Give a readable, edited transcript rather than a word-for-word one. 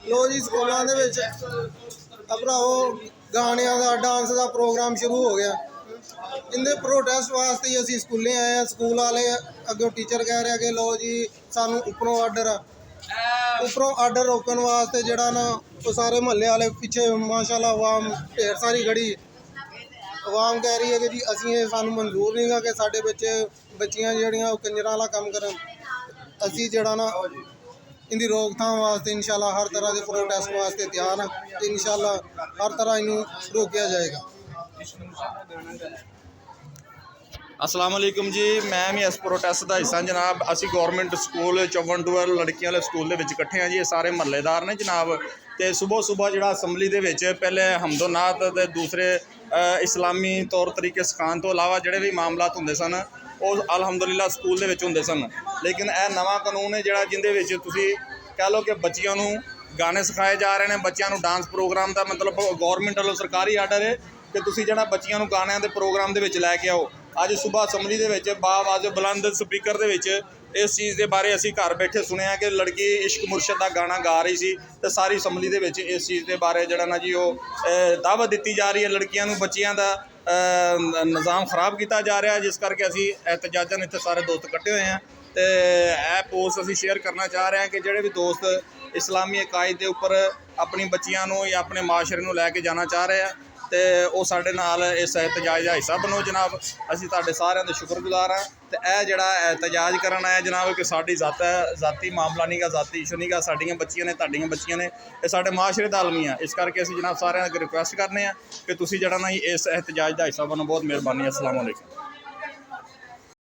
ਲੋ ਜੀ ਸਕੂਲਾਂ ਦੇ ਵਿੱਚ ਭਰਾਵੋ ਗਾਣਿਆਂ ਦਾ ਡਾਂਸ ਦਾ ਪ੍ਰੋਗਰਾਮ ਸ਼ੁਰੂ ਹੋ ਗਿਆ। ਇਹਦੇ ਪ੍ਰੋਟੈਸਟ ਵਾਸਤੇ ਹੀ ਅਸੀਂ ਸਕੂਲੇ ਆਏ ਆ। ਸਕੂਲ ਵਾਲੇ ਅੱਗੇ ਟੀਚਰ ਕਹਿ ਰਿਹਾ ਕਿ ਲੋ ਜੀ ਸਾਨੂੰ ਉੱਪਰੋਂ ਆਰਡਰ ਰੋਕਣ ਵਾਸਤੇ ਜਿਹੜਾ ਨਾ ਉਹ ਸਾਰੇ ਮਹੱਲੇ ਵਾਲੇ ਪਿੱਛੇ ਮਾਸ਼ਾਅੱਲਾ ਆਵਾਮ ਢੇਰ ਸਾਰੀ ਖੜੀ। ਆਵਾਮ ਕਹਿ ਰਹੀ ਹੈ ਕਿ ਜੀ ਅਸੀਂ ਇਹ ਸਾਨੂੰ ਮਨਜ਼ੂਰ ਨਹੀਂ ਗਾ ਕਿ ਸਾਡੇ ਬੱਚੀਆਂ ਜਿਹੜੀਆਂ ਉਹ ਕੰਜਰਾਂ ਵਾਲਾ ਕੰਮ ਕਰਨ। ਅਸੀਂ ਜਿਹੜਾ ਨਾ ਇਹਦੀ ਰੋਕਥਾਮ ਵਾਸਤੇ ਇਨਸ਼ਾਅੱਲਾ ਹਰ ਤਰ੍ਹਾਂ ਦੇ ਪ੍ਰੋਟੈਸਟ ਵਾਸਤੇ ਤਿਆਰ ਹਾਂ ਤੇ ਇਨਸ਼ਾਅੱਲਾ ਹਰ ਤਰ੍ਹਾਂ ਇਹਨੂੰ ਰੋਕਿਆ ਜਾਏਗਾ। अस्सलाम वालेकुम जी, मैं भी इस प्रोटेस्ट का हिस्सा जनाब। असी गौरमेंट स्कूल 54 लड़कियां वाले स्कूल के इकट्ठे हैं जी। ये सारे महल्लेदार ने जनाब। तो सुबह ਜਿਹੜਾ असैम्बली ਦੇ ਵਿੱਚ ਪਹਿਲੇ ਹਮਦੋਨਾਤ ਤੇ दूसरे इस्लामी तौर तरीके सिखाने तो इलावा ਜਿਹੜੇ ਵੀ ਮਾਮਲਾਤ ਹੁੰਦੇ ਸਨ ਉਹ ਅਲਹਮਦੁਲਿਲਾ ਸਕੂਲ ਦੇ ਵਿੱਚ ਹੁੰਦੇ ਸਨ। ਲੇਕਿਨ ਇਹ ਨਵਾਂ ਕਾਨੂੰਨ ਹੈ ਜਿਹੜਾ ਜਿਹਦੇ ਵਿੱਚ ਤੁਸੀਂ ਕਹਿ ਲਓ ਕਿ ਬੱਚਿਆਂ ਨੂੰ ਗਾਣੇ ਸਿਖਾਏ ਜਾ ਰਹੇ ਨੇ, ਬੱਚਿਆਂ ਨੂੰ ਡਾਂਸ ਪ੍ਰੋਗਰਾਮ ਦਾ ਮਤਲਬ ਗੌਰਮੈਂਟ ਵੱਲੋਂ ਸਰਕਾਰੀ ਆਰਡਰ ਹੈ ਕਿ ਤੁਸੀਂ ਜਿਹੜਾ ਬੱਚਿਆਂ ਨੂੰ ਗਾਣਿਆਂ ਦੇ ਪ੍ਰੋਗਰਾਮ ਦੇ ਵਿੱਚ ਲੈ ਕੇ ਆਓ। ਅੱਜ ਸੁਬਾਹ ਅਸੈਂਬਲੀ ਦੇ ਵਿੱਚ ਬਾਆਵਾਜ਼ ਬੁਲੰਦ ਸਪੀਕਰ ਦੇ ਵਿੱਚ ਇਸ ਚੀਜ਼ ਦੇ ਬਾਰੇ ਅਸੀਂ ਘਰ ਬੈਠੇ ਸੁਣਿਆ ਕਿ ਲੜਕੀ ਇਸ਼ਕ ਮੁਰਸ਼ਦ ਦਾ ਗਾਣਾ ਗਾ ਰਹੀ ਸੀ ਤੇ ਸਾਰੀ ਅਸੈਂਬਲੀ ਦੇ ਵਿੱਚ ਇਸ ਚੀਜ਼ ਦੇ ਬਾਰੇ ਜਿਹੜਾ ਨਾ ਜੀ ਉਹ ਦਾਅਵਤ ਦਿੱਤੀ ਜਾ ਰਹੀ ਹੈ। ਲੜਕੀਆਂ ਨੂੰ ਬੱਚਿਆਂ ਦਾ ਨਿਜ਼ਾਮ ਖਰਾਬ ਕੀਤਾ ਜਾ ਰਿਹਾ, ਜਿਸ ਕਰਕੇ ਅਸੀਂ एहतजाजन ਇੱਥੇ ਸਾਰੇ ਦੋਸਤ ਇਕੱਠੇ ਹੋਏ ਹਾਂ। ਤੇ ਇਹ ਪੋਸਟ ਅਸੀਂ ਸ਼ੇਅਰ ਕਰਨਾ ਚਾਹ ਰਹੇ ਹਾਂ ਕਿ ਜਿਹੜੇ ਵੀ ਦੋਸਤ ਇਸਲਾਮੀ ਅਕਾਇਦ ਦੇ ਉੱਪਰ ਆਪਣੀ ਬੱਚੀਆਂ ਨੂੰ ਜਾਂ ਆਪਣੇ ਮਾਸ਼ਰੇ ਨੂੰ ਲੈ ਕੇ ਜਾਣਾ ਚਾਹ ਰਹੇ ਆ ਤੇ ਉਹ ਸਾਡੇ ਨਾਲ ਇਸ एहतजाज ਦਾ ਹਿੱਸਾ ਬਣੋ ਜਨਾਬ। ਅਸੀਂ ਤੁਹਾਡੇ ਸਾਰਿਆਂ ਦੇ ਸ਼ੁਕਰਗੁਜ਼ਾਰ ਹਾਂ। ਤੇ ਇਹ ਜਿਹੜਾ एहतजाज ਕਰਨ ਆਇਆ ਜਨਾਬ ਕਿ ਸਾਡੀ ਜ਼ਾਤੀ ਮਾਮਲਾ ਨਹੀਂ ਗਾ, ਜ਼ਾਤੀ ਇਸ਼ੂ ਨਹੀਂ ਗਾ। ਸਾਡੀਆਂ ਬੱਚੀਆਂ ਨੇ, ਤੁਹਾਡੀਆਂ ਬੱਚੀਆਂ ਨੇ, ਇਹ ਸਾਡੇ ਮਾਸ਼ਰੇ ਦਾ ਆਲਮੀ ਆ। ਇਸ ਕਰਕੇ ਅਸੀਂ ਜਨਾਬ ਸਾਰਿਆਂ ਅੱਗੇ ਰਿਕੁਐਸਟ ਕਰਨੇ ਆ ਕਿ ਤੁਸੀਂ ਜਿਹੜਾ ਨਾ ਇਸ एहतजाज ਦਾ ਹਿੱਸਾ ਬਣੋ। ਬਹੁਤ ਮਿਹਰਬਾਨੀ। अस्सलाम वालेकुम।